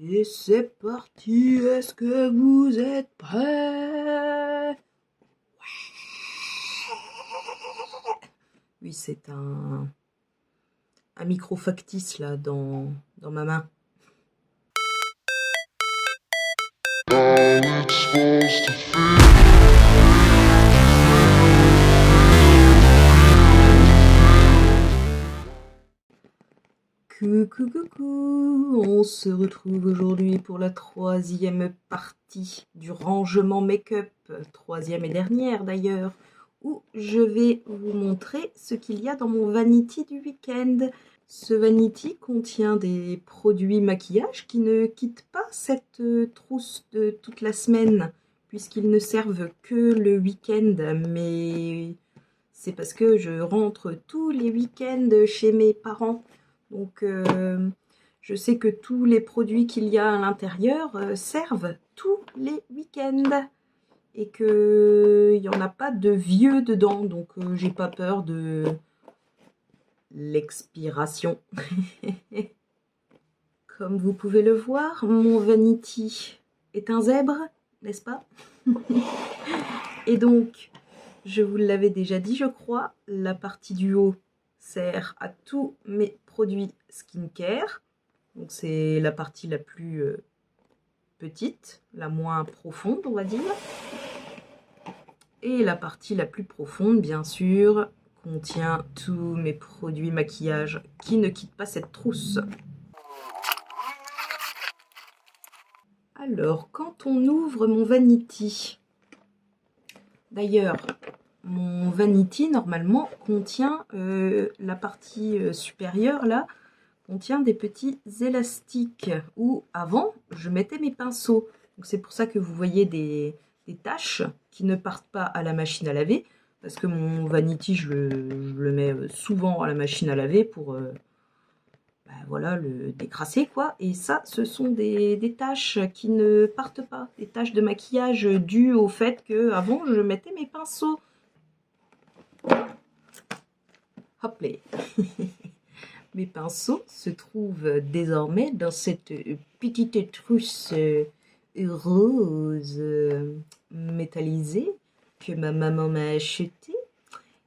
Et c'est parti, est-ce que vous êtes prêts? Oui, c'est un micro factice là dans ma main. Coucou, on se retrouve aujourd'hui pour la troisième partie du rangement make-up, troisième et dernière d'ailleurs, où je vais vous montrer ce qu'il y a dans mon vanity du week-end. Ce vanity contient des produits maquillage qui ne quittent pas cette trousse de toute la semaine, puisqu'ils ne servent que le week-end, mais c'est parce que je rentre tous les week-ends chez mes parents. Donc, je sais que tous les produits qu'il y a à l'intérieur servent tous les week-ends. Et qu'il n'y en a pas de vieux dedans. Donc, j'ai pas peur de l'expiration. Comme vous pouvez le voir, mon vanity est un zèbre, n'est-ce pas? Et donc, je vous l'avais déjà dit, je crois, la partie du haut sert à tous mes produits skincare. Donc c'est la partie la plus petite, la moins profonde, on va dire. Et la partie la plus profonde, bien sûr, contient tous mes produits maquillage qui ne quittent pas cette trousse. Alors, quand on ouvre mon vanity, d'ailleurs, mon vanity, normalement, contient la partie supérieure, là, contient des petits élastiques où, avant, je mettais mes pinceaux. Donc, c'est pour ça que vous voyez des taches qui ne partent pas à la machine à laver, parce que mon vanity, je le mets souvent à la machine à laver pour voilà, le décrasser, quoi. Et ça, ce sont des taches qui ne partent pas, des taches de maquillage dues au fait que avant je mettais mes pinceaux. Hop là. Mes pinceaux se trouvent désormais dans cette petite trousse rose métallisée que ma maman m'a achetée.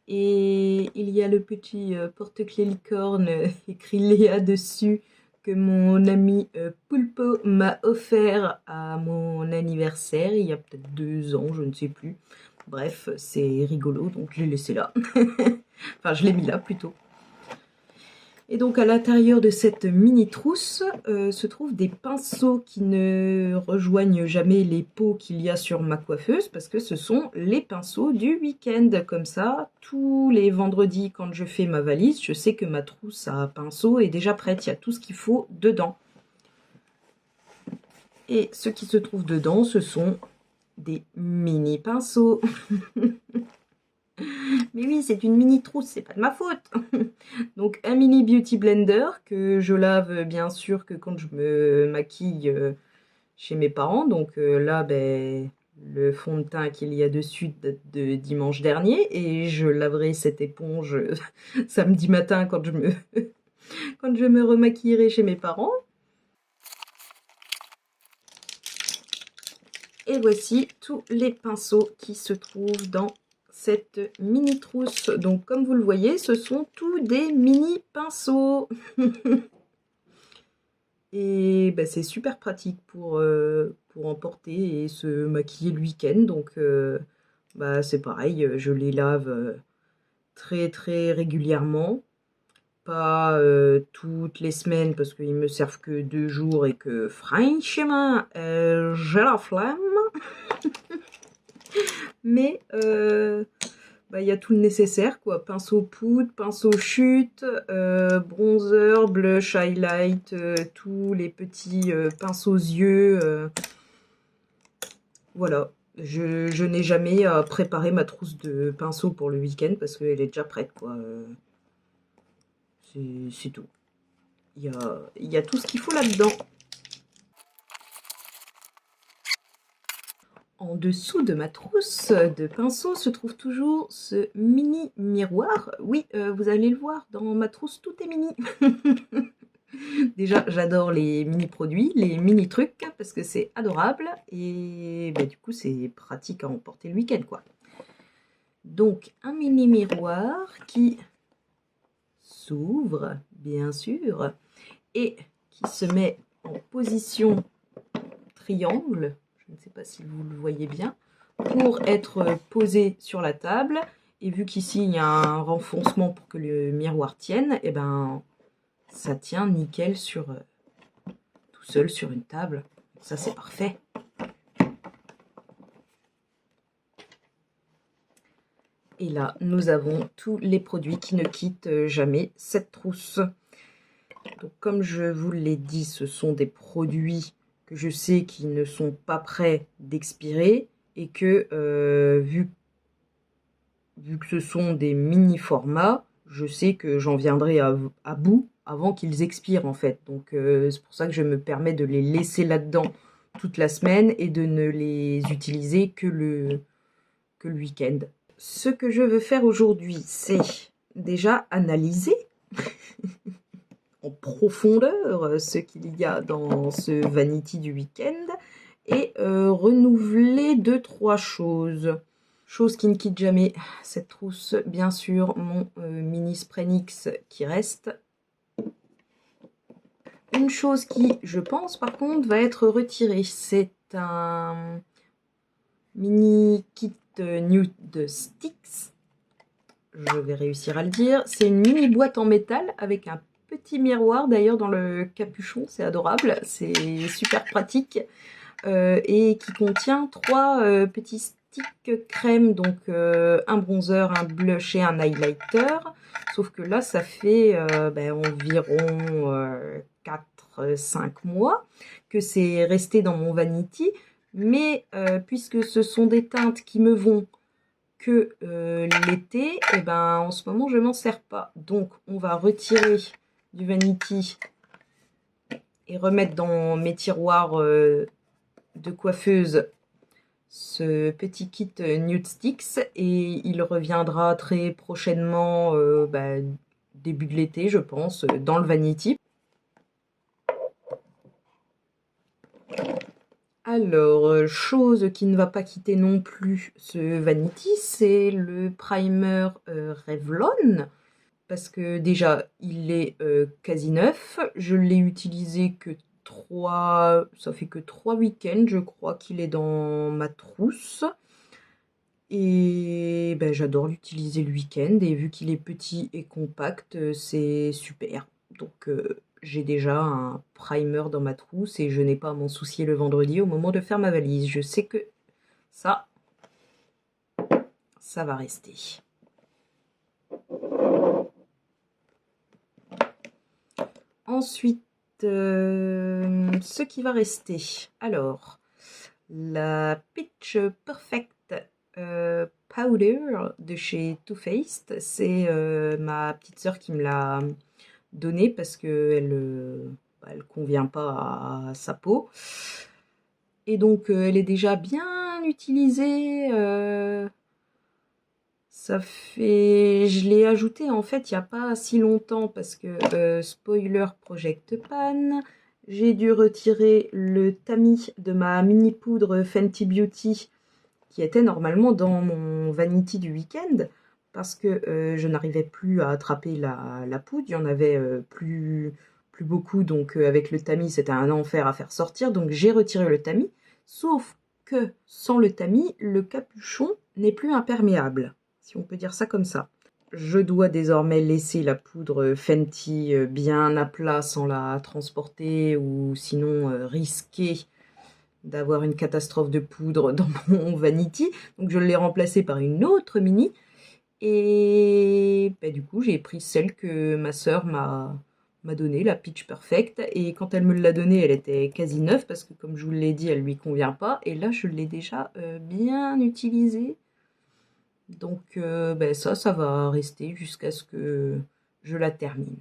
Et il y a le petit porte-clés licorne écrit Léa dessus que mon ami Poulpo m'a offert à mon anniversaire il y a peut-être 2 ans, je ne sais plus. Bref, c'est rigolo, donc je l'ai laissé là. Enfin, je l'ai mis là plutôt. Et donc à l'intérieur de cette mini trousse se trouvent des pinceaux qui ne rejoignent jamais les pots qu'il y a sur ma coiffeuse parce que ce sont les pinceaux du week-end. Comme ça, tous les vendredis quand je fais ma valise, je sais que ma trousse à pinceaux est déjà prête. Il y a tout ce qu'il faut dedans. Et ce qui se trouve dedans, ce sont des mini pinceaux. Mais oui, c'est une mini trousse, c'est pas de ma faute. Donc un mini beauty blender que je lave bien sûr que quand je me maquille chez mes parents. Donc là, ben, le fond de teint qu'il y a dessus date de dimanche dernier et je laverai cette éponge samedi matin quand quand je me remaquillerai chez mes parents. Et voici tous les pinceaux qui se trouvent dans cette mini trousse. Donc comme vous le voyez, ce sont tous des mini pinceaux. Et bah, c'est super pratique pour emporter et se maquiller le week-end. Donc bah, c'est pareil, je les lave très très régulièrement. Pas toutes les semaines parce qu'ils me servent que 2 jours et que franchement j'ai la flemme. Mais bah, y a tout le nécessaire, quoi. Pinceau poudre, pinceau chute, bronzer, blush, highlight, tous les petits pinceaux yeux. Voilà. Je n'ai jamais à préparer ma trousse de pinceaux pour le week-end parce qu'elle est déjà prête, quoi. C'est tout. Il y a tout ce qu'il faut là-dedans. En dessous de ma trousse de pinceaux se trouve toujours ce mini miroir. Oui, vous allez le voir, dans ma trousse, tout est mini. Déjà, j'adore les mini-produits, les mini-trucs, parce que c'est adorable. Et bah, du coup, c'est pratique à emporter le week-end, quoi. Donc, un mini-miroir qui s'ouvre, bien sûr, et qui se met en position triangle. Je ne sais pas si vous le voyez bien. Pour être posé sur la table. Et vu qu'ici, il y a un renfoncement pour que le miroir tienne, et ben, ça tient nickel sur... tout seul sur une table. Ça, c'est parfait. Et là, nous avons tous les produits qui ne quittent jamais cette trousse. Donc, comme je vous l'ai dit, ce sont des produits que je sais qui ne sont pas prêts d'expirer et que, vu que ce sont des mini-formats, je sais que j'en viendrai à bout avant qu'ils expirent, en fait. Donc, c'est pour ça que je me permets de les laisser là-dedans toute la semaine et de ne les utiliser que le week-end. Ce que je veux faire aujourd'hui, c'est déjà analyser en profondeur ce qu'il y a dans ce vanity du week-end et renouveler 2-3 choses. Chose qui ne quitte jamais cette trousse, bien sûr, mon mini Sprenix qui reste. Une chose qui, je pense, par contre, va être retirée, c'est un mini kit Nude Sticks. Je vais réussir à le dire. C'est une mini boîte en métal avec un petit miroir d'ailleurs dans le capuchon. C'est adorable, c'est super pratique. Et qui contient 3 petits sticks crème, donc un bronzer, un blush et un highlighter. Sauf que là, ça fait environ 4-5 mois que c'est resté dans mon vanity. Mais puisque ce sont des teintes qui me vont que l'été, et ben en ce moment je m'en sers pas. Donc on va retirer du vanity et remettre dans mes tiroirs de coiffeuse ce petit kit Nude Sticks et il reviendra très prochainement, début de l'été je pense, dans le vanity. Alors, chose qui ne va pas quitter non plus ce vanity, c'est le primer Revlon. Parce que déjà, il est quasi neuf. Je l'ai utilisé que 3... Ça fait que 3 week-ends, je crois qu'il est dans ma trousse. Et ben, j'adore l'utiliser le week-end. Et vu qu'il est petit et compact, c'est super. Donc, j'ai déjà un primer dans ma trousse et je n'ai pas à m'en soucier le vendredi au moment de faire ma valise. Je sais que ça va rester. Ensuite, ce qui va rester. Alors, la Pitch Perfect Powder de chez Too Faced. C'est ma petite sœur qui me l'a donnée parce qu'elle elle convient pas à sa peau. Et donc, elle est déjà bien utilisée. Ça fait... Je l'ai ajouté en fait il n'y a pas si longtemps parce que, spoiler Project Pan, j'ai dû retirer le tamis de ma mini poudre Fenty Beauty qui était normalement dans mon vanity du week-end parce que je n'arrivais plus à attraper la poudre, il y en avait plus beaucoup, donc avec le tamis c'était un enfer à faire sortir, donc j'ai retiré le tamis, sauf que sans le tamis, le capuchon n'est plus imperméable, si on peut dire ça comme ça. Je dois désormais laisser la poudre Fenty bien à plat sans la transporter ou sinon risquer d'avoir une catastrophe de poudre dans mon vanity. Donc je l'ai remplacée par une autre mini. Et du coup, j'ai pris celle que ma sœur m'a donnée, la Pitch Perfect. Et quand elle me l'a donnée, elle était quasi neuve parce que comme je vous l'ai dit, elle lui convient pas. Et là, je l'ai déjà bien utilisée. Donc ça va rester jusqu'à ce que je la termine.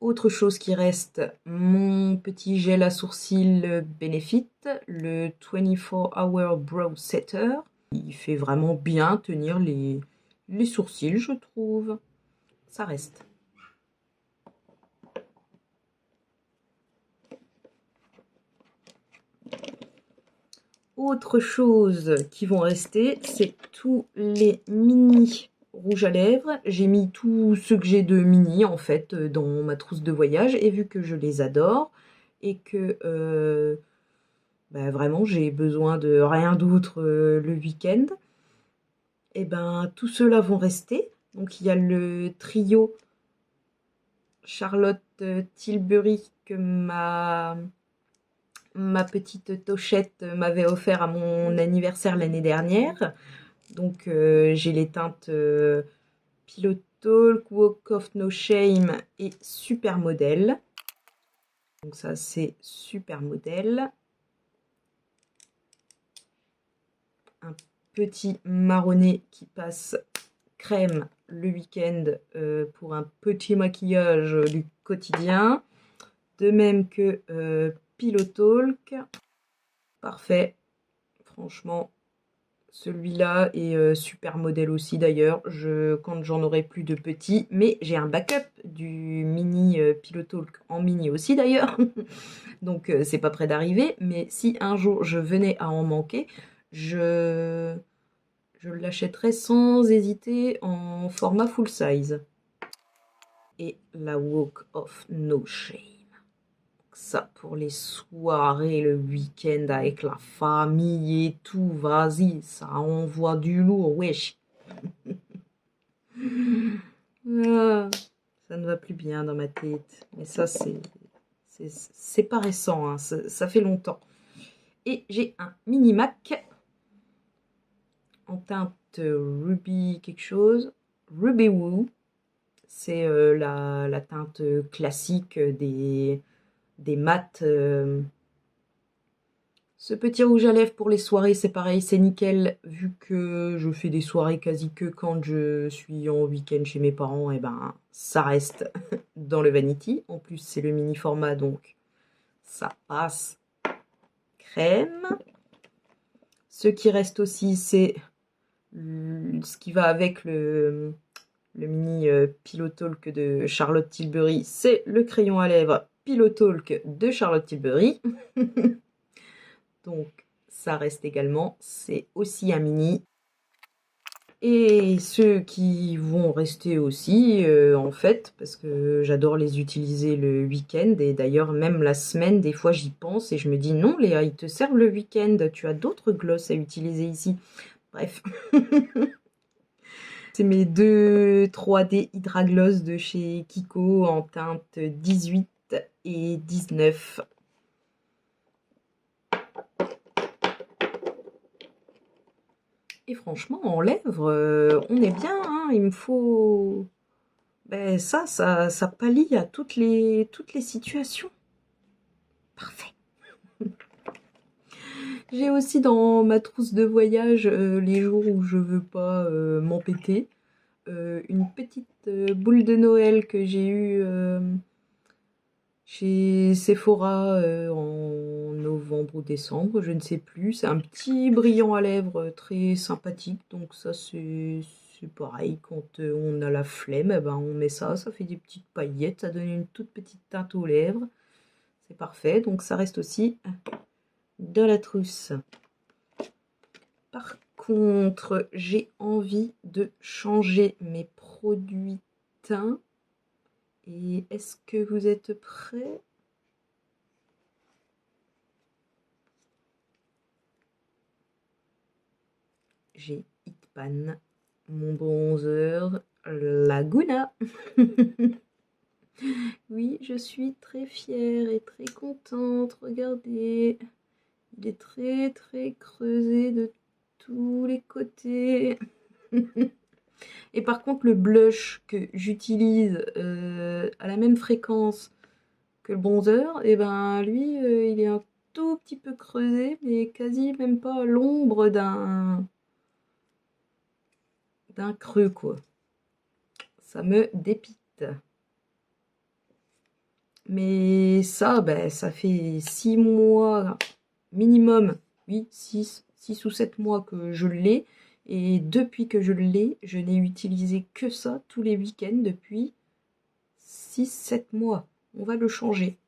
Autre chose qui reste, mon petit gel à sourcils Benefit, le 24 Hour Brow Setter. Il fait vraiment bien tenir les sourcils, je trouve. ça reste. Autre chose qui vont rester, c'est tous les mini rouges à lèvres. J'ai mis tous ceux que j'ai de mini en fait dans ma trousse de voyage, et vu que je les adore et que ben, vraiment j'ai besoin de rien d'autre le week-end, et ben tous ceux-là vont rester. Donc il y a le trio Charlotte Tilbury que ma petite Tochette m'avait offert à mon anniversaire l'année dernière. Donc j'ai les teintes Pillow Talk, Walk of No Shame et Supermodel. Donc ça c'est Supermodel. Un petit marronné qui passe crème le week-end pour un petit maquillage du quotidien. De même que Pillow Talk. Parfait. Franchement, celui-là est super modèle aussi d'ailleurs. Quand j'en aurai plus de petits, mais j'ai un backup du mini Pillow Talk en mini aussi d'ailleurs. Donc c'est pas près d'arriver. Mais si un jour je venais à en manquer, je l'achèterais sans hésiter en format full size. Et la Walk of No Shame. Ça pour les soirées, le week-end avec la famille et tout, vas-y, ça envoie du lourd, wesh. Ah, ça ne va plus bien dans ma tête. Mais ça, c'est pas récent, hein, ça fait longtemps. Et j'ai un mini Mac en teinte Ruby quelque chose, Ruby Woo. C'est la teinte classique des mats. Ce petit rouge à lèvres pour les soirées, c'est pareil, c'est nickel. Vu que je fais des soirées quasi que quand je suis en week-end chez mes parents, et ben ça reste dans le Vanity. En plus, c'est le mini format, donc ça passe crème. Ce qui reste aussi, c'est ce qui va avec le mini Pillow Talk de Charlotte Tilbury. C'est le crayon à lèvres Pillow Talk de Charlotte Tilbury. Donc ça reste également, c'est aussi un mini. Et ceux qui vont rester aussi, en fait, parce que j'adore les utiliser le week-end, et d'ailleurs même la semaine, des fois j'y pense et je me dis non Léa, ils te servent le week-end, tu as d'autres glosses à utiliser ici. Bref. C'est mes deux 3D Hydra Gloss de chez Kiko en teinte 18 et 19. Et franchement, en lèvres, on est bien, hein. Il me faut... Ben ça pallie à toutes les situations. Parfait. J'ai aussi dans ma trousse de voyage, les jours où je veux pas m'empêter, une petite boule de Noël que j'ai eue chez Sephora en novembre ou décembre, je ne sais plus. C'est un petit brillant à lèvres très sympathique, donc ça c'est pareil, quand on a la flemme, eh ben on met ça, ça fait des petites paillettes, ça donne une toute petite teinte aux lèvres, c'est parfait, donc ça reste aussi dans la trousse. Par contre, j'ai envie de changer mes produits teints. Et est-ce que vous êtes prêts? J'ai Hitpan, mon bronzer Laguna. Oui, je suis très fière et très contente. Regardez, il est très très creusé de tous les côtés. Et par contre, le blush que j'utilise à la même fréquence que le bronzer, et ben lui, il est un tout petit peu creusé, mais quasi même pas l'ombre d'un creux, quoi. Ça me dépite. Mais ça, ben, ça fait 6 mois minimum, oui, 6 ou 7 mois que je l'ai. Et depuis que je l'ai, je n'ai utilisé que ça tous les week-ends depuis 6-7 mois. On va le changer.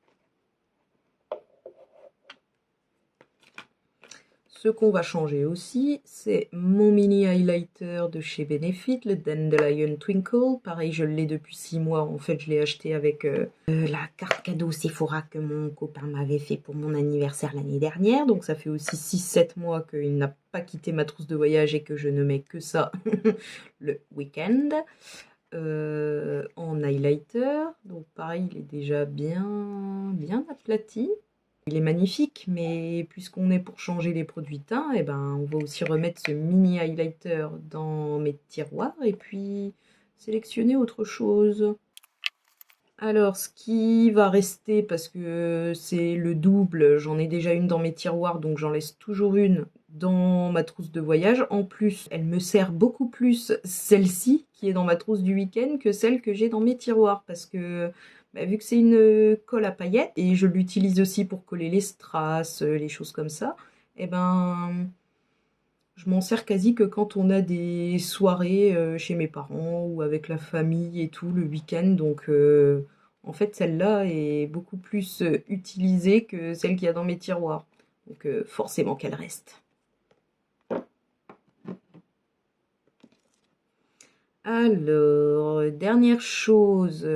Ce qu'on va changer aussi, c'est mon mini highlighter de chez Benefit, le Dandelion Twinkle. Pareil, je l'ai depuis 6 mois. En fait, je l'ai acheté avec la carte cadeau Sephora que mon copain m'avait fait pour mon anniversaire l'année dernière. Donc ça fait aussi 6-7 mois qu'il n'a pas quitté ma trousse de voyage et que je ne mets que ça le week-end. En highlighter. Donc pareil, il est déjà bien aplati. Il est magnifique, mais puisqu'on est pour changer les produits teints, eh ben, on va aussi remettre ce mini highlighter dans mes tiroirs et puis sélectionner autre chose. Alors, ce qui va rester, parce que c'est le double, j'en ai déjà une dans mes tiroirs, donc j'en laisse toujours une dans ma trousse de voyage. En plus, elle me sert beaucoup plus, celle-ci, qui est dans ma trousse du week-end, que celle que j'ai dans mes tiroirs, parce que bah, vu que c'est une colle à paillettes, et je l'utilise aussi pour coller les strass, les choses comme ça, et ben... je m'en sers quasi que quand on a des soirées chez mes parents ou avec la famille et tout le week-end. Donc en fait celle-là est beaucoup plus utilisée que celle qu'il y a dans mes tiroirs. Donc forcément qu'elle reste. Alors, dernière chose,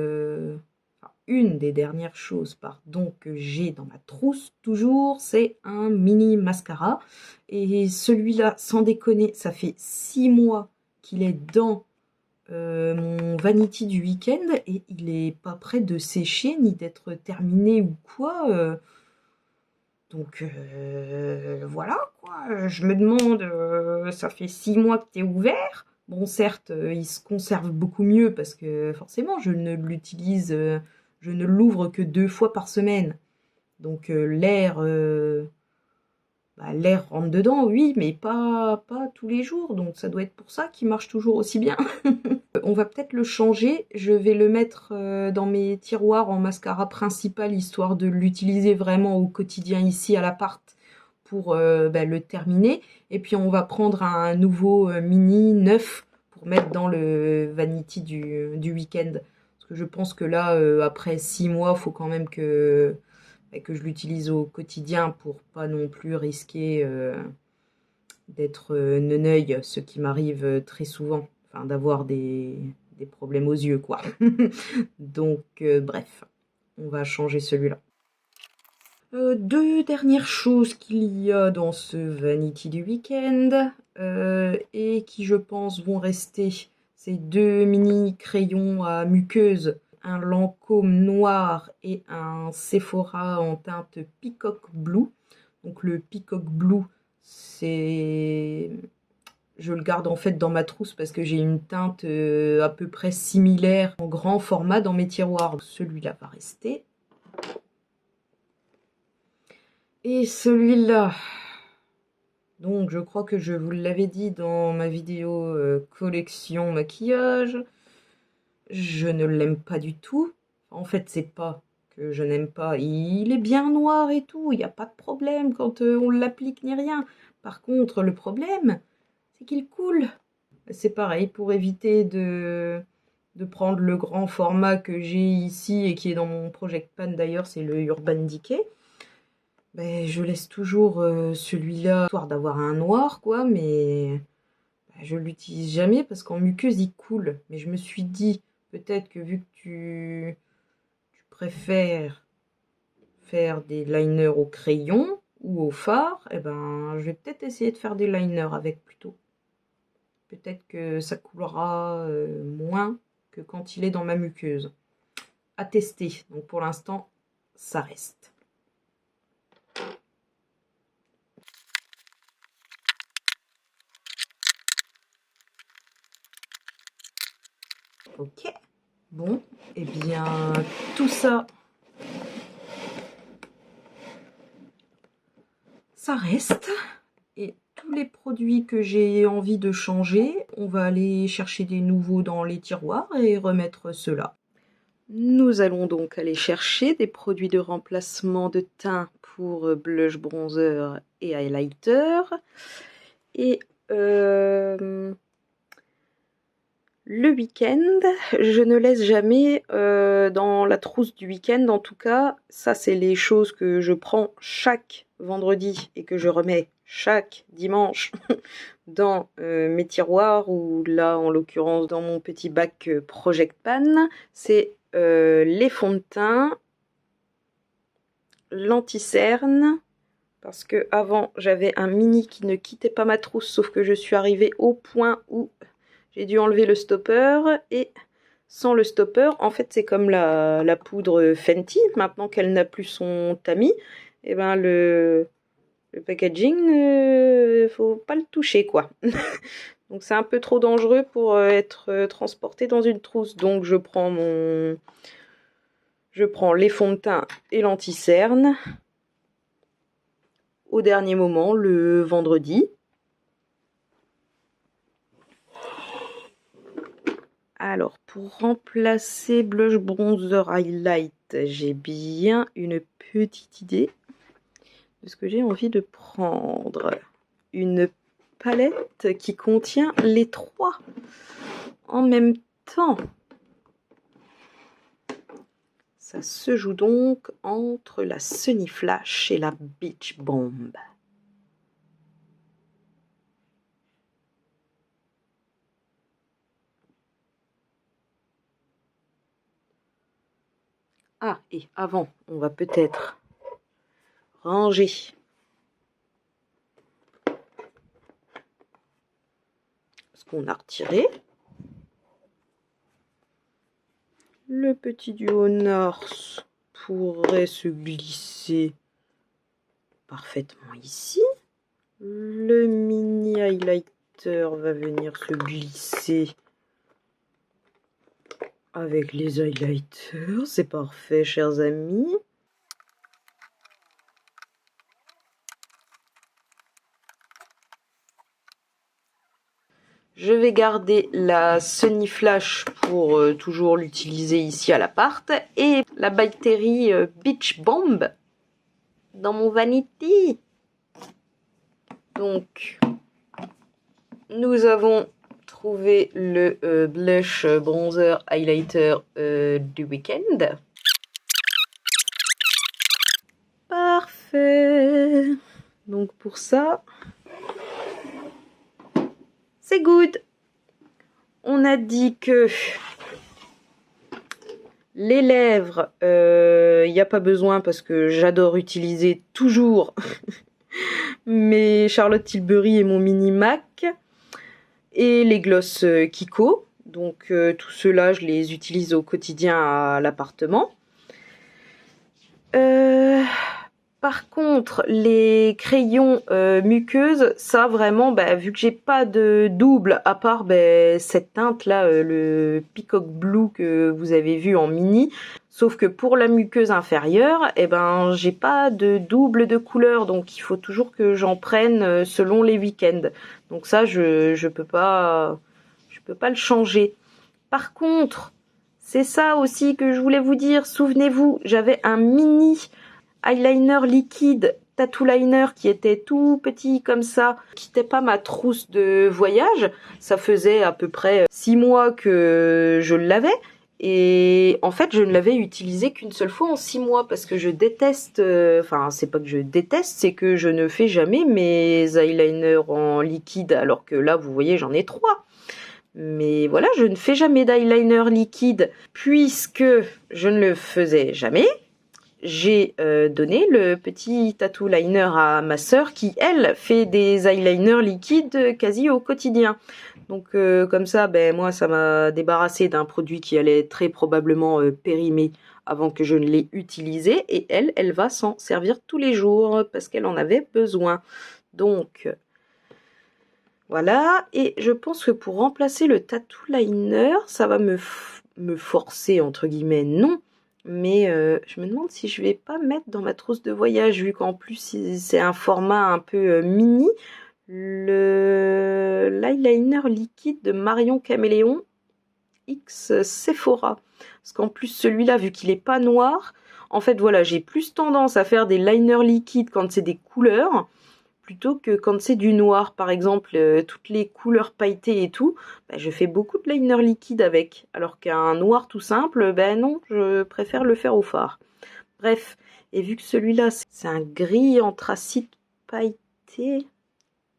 une des dernières choses pardon, que j'ai dans ma trousse toujours, c'est un mini mascara. Et celui-là, sans déconner, ça fait 6 mois qu'il est dans mon vanity du week-end et il est pas prêt de sécher ni d'être terminé ou quoi. Donc voilà quoi, je me demande, ça fait 6 mois que t'es ouvert. Bon certes, il se conserve beaucoup mieux parce que forcément je ne l'utilise, je ne l'ouvre que 2 fois par semaine. Donc l'air rentre dedans, oui, mais pas tous les jours. Donc ça doit être pour ça qu'il marche toujours aussi bien. On va peut-être le changer. Je vais le mettre dans mes tiroirs en mascara principal, histoire de l'utiliser vraiment au quotidien ici à l'appart pour le terminer. Et puis on va prendre un nouveau mini neuf pour mettre dans le vanity du week-end. Parce que je pense que là, après 6 mois, il faut quand même que je l'utilise au quotidien pour pas non plus risquer d'être neneuil, ce qui m'arrive très souvent, enfin d'avoir des problèmes aux yeux quoi. Donc bref, on va changer celui-là. Deux dernières choses qu'il y a dans ce vanity du week-end et qui je pense vont rester, c'est 2 mini crayons à muqueuse, un Lancôme noir et un Sephora en teinte Peacock Blue. Donc le Peacock Blue, c'est... je le garde en fait dans ma trousse parce que j'ai une teinte à peu près similaire en grand format dans mes tiroirs. Celui-là va rester. Et celui-là, donc je crois que je vous l'avais dit dans ma vidéo collection maquillage, je ne l'aime pas du tout. En fait, c'est pas que je n'aime pas. Il est bien noir et tout, il n'y a pas de problème quand on l'applique ni rien. Par contre, le problème, c'est qu'il coule. C'est pareil, pour éviter de prendre le grand format que j'ai ici et qui est dans mon Project Pan d'ailleurs, c'est le Urban Decay. Ben, je laisse toujours celui-là, histoire d'avoir un noir, quoi, mais je l'utilise jamais parce qu'en muqueuse, il coule. Mais je me suis dit, peut-être que vu que tu préfères faire des liners au crayon ou au fard, eh ben, je vais peut-être essayer de faire des liners avec plutôt. Peut-être que ça coulera moins que quand il est dans ma muqueuse. À tester. Donc pour l'instant, ça reste. Ok. Bon, et bien tout ça, ça reste. Et tous les produits que j'ai envie de changer, on va aller chercher des nouveaux dans les tiroirs et remettre ceux-là. Nous allons donc aller chercher des produits de remplacement de teint pour blush, bronzer et highlighter. Et le week-end. Je ne laisse jamais dans la trousse du week-end, en tout cas. Ça, c'est les choses que je prends chaque vendredi et que je remets chaque dimanche dans mes tiroirs, ou là, en l'occurrence, dans mon petit bac Project Pan. C'est les fonds de teint, l'anti-cerne, parce que avant j'avais un mini qui ne quittait pas ma trousse, sauf que je suis arrivée au point où j'ai dû enlever le stopper, et sans le stopper, en fait c'est comme la poudre Fenty, maintenant qu'elle n'a plus son tamis, et ben le packaging, faut pas le toucher quoi. Donc c'est un peu trop dangereux pour être transporté dans une trousse, donc je prends les fonds de teint et l'anti-cerne au dernier moment, le vendredi. Alors, pour remplacer blush, bronzer, highlight, j'ai bien une petite idée de ce que j'ai envie de prendre. Une palette qui contient les trois en même temps. Ça se joue donc entre la Sunny Flash et la Beach Bomb. Ah, et avant, on va peut-être ranger ce qu'on a retiré. Le petit duo North pourrait se glisser parfaitement ici. Le mini highlighter va venir se glisser avec les highlighters. C'est parfait, chers amis. Je vais garder la Sunny Flash pour toujours l'utiliser ici à l'appart, et la By Terry Beach Bomb dans mon vanity. Donc, nous avons trouvé le blush, bronzer, highlighter du week-end. Parfait. Donc pour ça, c'est good. On a dit que les lèvres, il n'y a pas besoin parce que j'adore utiliser toujours mes Charlotte Tilbury et mon Mini MAC. Et les glosses Kiko. Donc tout cela, je les utilise au quotidien à l'appartement. Par contre, les crayons muqueuses, ça vraiment, vu que j'ai pas de double, à part cette teinte là, le Peacock Blue que vous avez vu en mini, sauf que pour la muqueuse inférieure, j'ai pas de double de couleur, donc il faut toujours que j'en prenne selon les week-ends. Donc ça, je peux pas le changer. Par contre, c'est ça aussi que je voulais vous dire, souvenez-vous, j'avais un mini eyeliner liquide tattoo liner qui était tout petit comme ça, qui n'était pas ma trousse de voyage. Ça faisait à peu près 6 mois que je l'avais, et en fait je ne l'avais utilisé qu'une seule fois en 6 mois parce que je déteste, enfin c'est pas que je déteste, c'est que je ne fais jamais mes eyeliners en liquide, alors que là vous voyez j'en ai 3. Mais voilà, je ne fais jamais d'eyeliner liquide puisque je ne le faisais jamais. J'ai donné le petit tattoo liner à ma sœur qui, elle, fait des eyeliners liquides quasi au quotidien. Donc comme ça, moi, ça m'a débarrassé d'un produit qui allait très probablement périmer avant que je ne l'ai utilisé. Et elle va s'en servir tous les jours parce qu'elle en avait besoin. Donc voilà. Et je pense que pour remplacer le tattoo liner, ça va me forcer, entre guillemets, non. Mais je me demande si je vais pas mettre dans ma trousse de voyage, vu qu'en plus c'est un format un peu mini, l'eyeliner liquide de Marion Caméléon X Sephora. Parce qu'en plus celui-là, vu qu'il est pas noir, en fait voilà, j'ai plus tendance à faire des liners liquides quand c'est des couleurs, plutôt que quand c'est du noir, par exemple, toutes les couleurs pailletées et tout, bah, je fais beaucoup de liner liquide avec, alors qu'un noir tout simple, ben non, je préfère le faire au fard. Bref, et vu que celui-là, c'est un gris anthracite pailleté,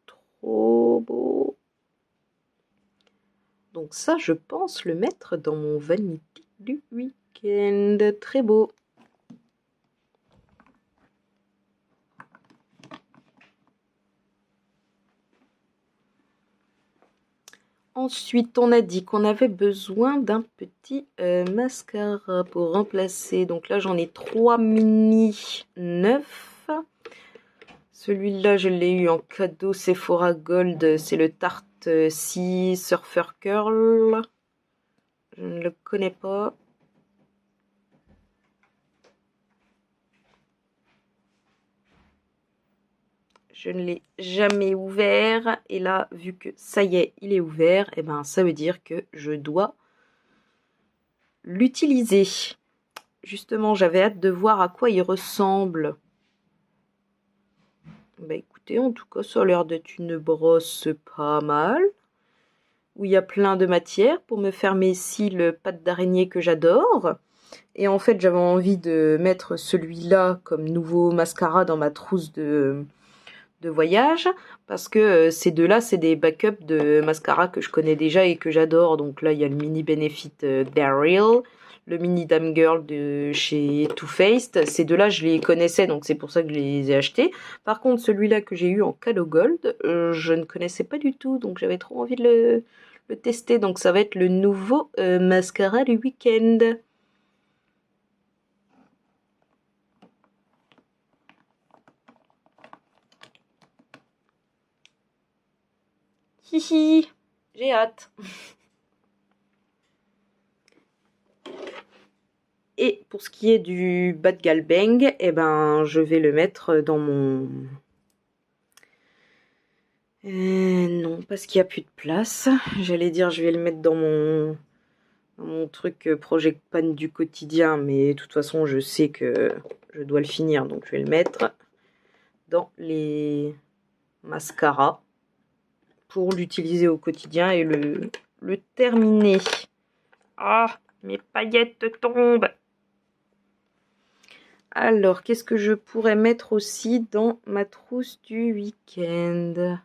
trop beau. Donc ça, je pense le mettre dans mon vanity du week-end. Très beau. Ensuite, on a dit qu'on avait besoin d'un petit mascara pour remplacer. Donc là, j'en ai 3 mini neufs. Celui-là, je l'ai eu en cadeau Sephora Gold. C'est le Tarte Sea Surfer Curl. Je ne le connais pas. Je ne l'ai jamais ouvert. Et là, vu que ça y est, il est ouvert, et ben ça veut dire que je dois l'utiliser. Justement, j'avais hâte de voir à quoi il ressemble. Bah écoutez, en tout cas, ça a l'air d'être une brosse pas mal. Où il y a plein de matière pour me faire mes cils pâte d'araignée que j'adore. Et en fait, j'avais envie de mettre celui-là comme nouveau mascara dans ma trousse de voyage. Parce que ces deux-là, c'est des backups de mascara que je connais déjà et que j'adore. Donc là, il y a le Mini Benefit d'Ariel, le Mini Dame Girl de chez Too Faced. Ces deux-là, je les connaissais, donc c'est pour ça que je les ai achetés. Par contre, celui-là que j'ai eu en cadeau gold, je ne connaissais pas du tout, donc j'avais trop envie de le tester. Donc ça va être le nouveau mascara du week-end. Hihi, j'ai hâte. Et pour ce qui est du Bad Gal Bang, eh ben, je vais le mettre dans mon... non, parce qu'il n'y a plus de place. J'allais dire, je vais le mettre dans mon truc Project Pan du quotidien, mais de toute façon, je sais que je dois le finir, donc je vais le mettre dans les mascaras pour l'utiliser au quotidien et le terminer. Ah, mes paillettes tombent! Alors, qu'est-ce que je pourrais mettre aussi dans ma trousse du week-end?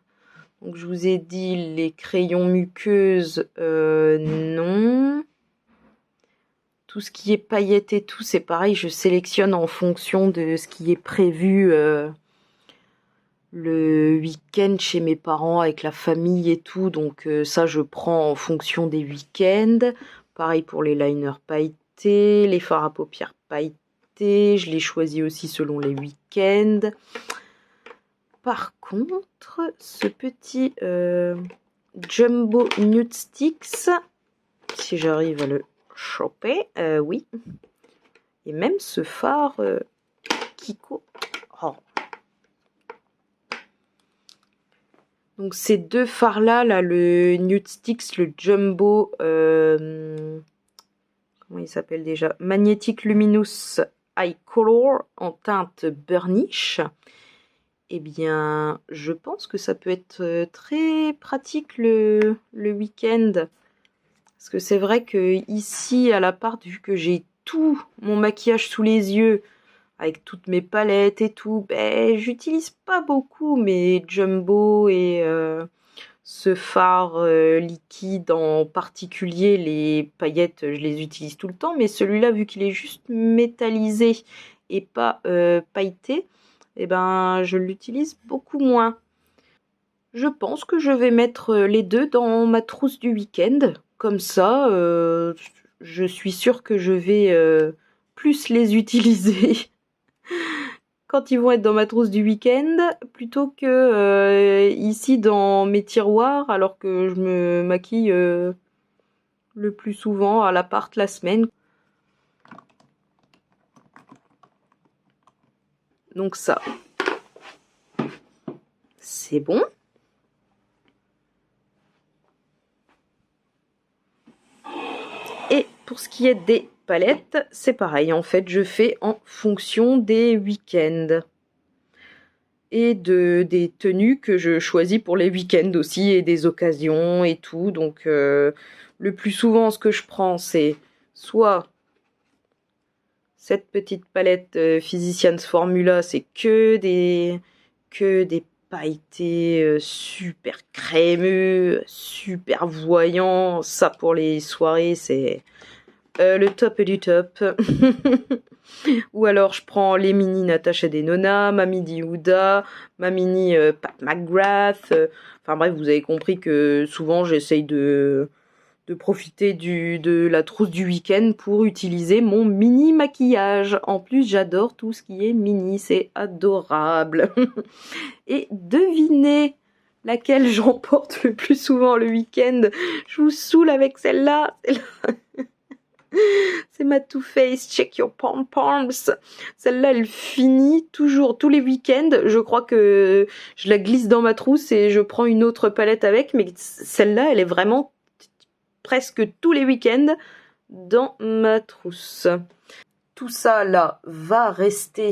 Donc, je vous ai dit les crayons muqueuses, non. Tout ce qui est paillettes et tout, c'est pareil, je sélectionne en fonction de ce qui est prévu le week-end chez mes parents avec la famille et tout. Donc ça, je prends en fonction des week-ends. Pareil pour les liners pailletés, les fards à paupières pailletés. Je les choisis aussi selon les week-ends. Par contre, ce petit Jumbo Nude Sticks, si j'arrive à le choper, oui. Et même ce phare Kiko. Oh. Donc ces deux fards là, le Nude Sticks, le Jumbo, comment il s'appelle déjà, Magnetic Luminous Eye Color en teinte burnish. Eh bien, je pense que ça peut être très pratique le week-end. Parce que c'est vrai que ici, à l'appart, vu que j'ai tout mon maquillage sous les yeux, avec toutes mes palettes et tout, ben, j'utilise pas beaucoup mes Jumbo et ce fard liquide en particulier, les paillettes, je les utilise tout le temps, mais celui-là, vu qu'il est juste métallisé et pas pailleté, eh ben, je l'utilise beaucoup moins. Je pense que je vais mettre les deux dans ma trousse du week-end. Comme ça, je suis sûre que je vais plus les utiliser quand ils vont être dans ma trousse du week-end plutôt que ici dans mes tiroirs alors que je me maquille le plus souvent à l'appart la semaine. Donc ça, c'est bon. Et pour ce qui est des palettes, c'est pareil. En fait, je fais en fonction des week-ends. et des tenues que je choisis pour les week-ends aussi et des occasions et tout. Donc le plus souvent ce que je prends c'est soit cette petite palette Physicians Formula, c'est que des pailletés super crémeux, super voyants. Ça pour les soirées c'est le top du top. Ou alors je prends les mini Natasha Denona, ma mini Huda, ma mini Pat McGrath. Enfin bref, vous avez compris que souvent j'essaye de profiter de la trousse du week-end pour utiliser mon mini maquillage. En plus, j'adore tout ce qui est mini, c'est adorable. Et devinez laquelle j'emporte le plus souvent le week-end. Je vous saoule avec celle-là. C'est ma Too Faced Check Your Pom-Poms. Celle-là, elle finit toujours, tous les week-ends. Je crois que je la glisse dans ma trousse et je prends une autre palette avec. Mais celle-là, elle est vraiment presque tous les week-ends dans ma trousse. Tout ça, là, va rester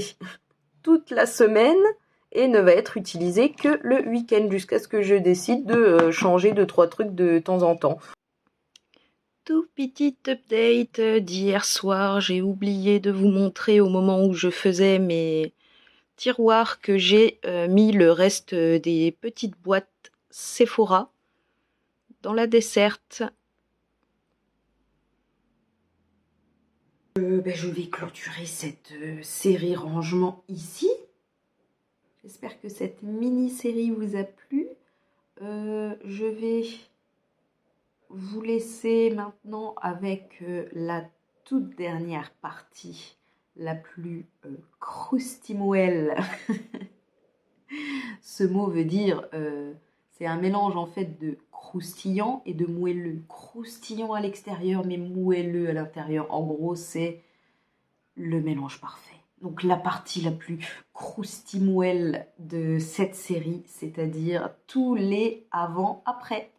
toute la semaine et ne va être utilisé que le week-end jusqu'à ce que je décide de changer 2-3 trucs de temps en temps. Tout petit update d'hier soir, j'ai oublié de vous montrer au moment où je faisais mes tiroirs que j'ai mis le reste des petites boîtes Sephora dans la desserte. Je vais clôturer cette série rangement ici. J'espère que cette mini-série vous a plu. Je vais vous laisser maintenant avec la toute dernière partie, la plus croustimouelle. Ce mot veut dire, c'est un mélange en fait de croustillant et de moelleux. Croustillant à l'extérieur mais moelleux à l'intérieur. En gros, c'est le mélange parfait. Donc la partie la plus croustimouelle de cette série, c'est-à-dire tous les avant-après.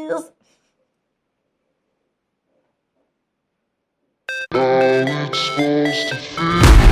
How it's supposed to feel.